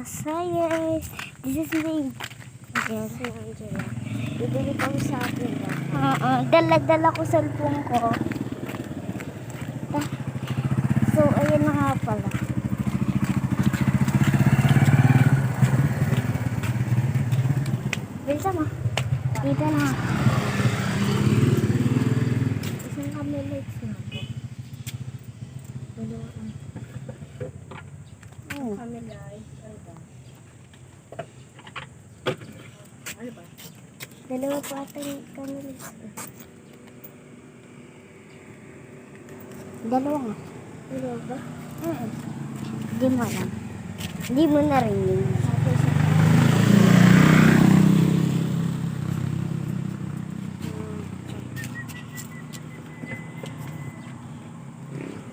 Sayers. This is me. Yes, si Angela. Bibili kami sa akin. Dala-dala ko cellphone ko. So, ayan na nga pala. Bilisan mo. Dito na. Isang kami lights na po. Kami lights. Ano ba? Dalawa po ata yung kami. Dalawa nga. Ano ba? Hindi mo alam. Hindi mo narinig.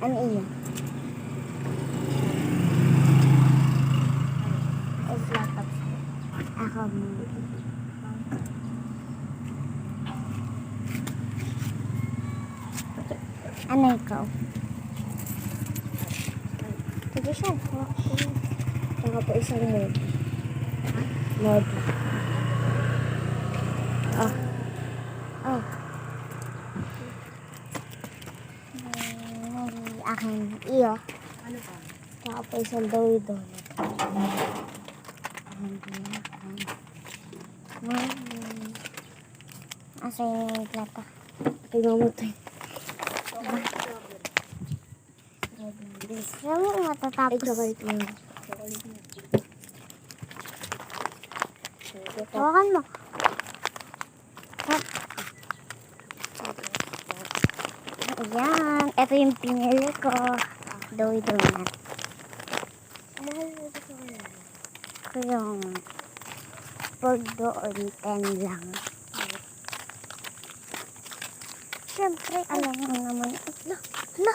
Ano iyon? It's laptop. Ako mo. Ano ikaw? Sige siya. Saka po isang mod. Mod. Oh. Oh. Akin. Iyo. Ano ba? Saka po isang doy-doy. Asa yung plata? Tingnan mo ito. Alam mo matatapos. Chocolate mo. Hawakan mo. Ayan. Ito yung pinili ko. Doy donut. Mahal mo ito sa kanya. Ito yung for doon 10 lang. Siyempre, alam mo naman. La.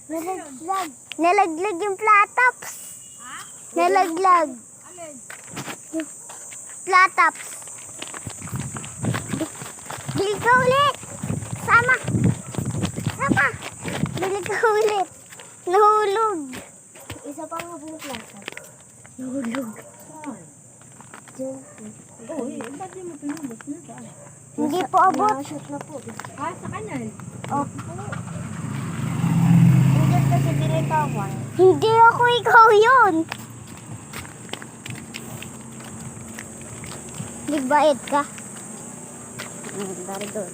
Nalaglag. Nalaglag yung platops. Nalaglag. Yung platops. Bili ka ulit. Sama. Bili ka ulit. Nahulog. Isa pa nga po plata. Nahulog. Oo, ba't di mo pinubos na ba? Hindi po abot. Shoot na po. Ha? Sa kanan? Oh. Hindi kasi binitawan. Hindi ako, ikaw yun. Nagbait ka. Very good.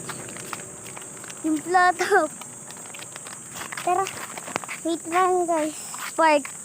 Yung plato. Tara. Wait lang guys. Spark.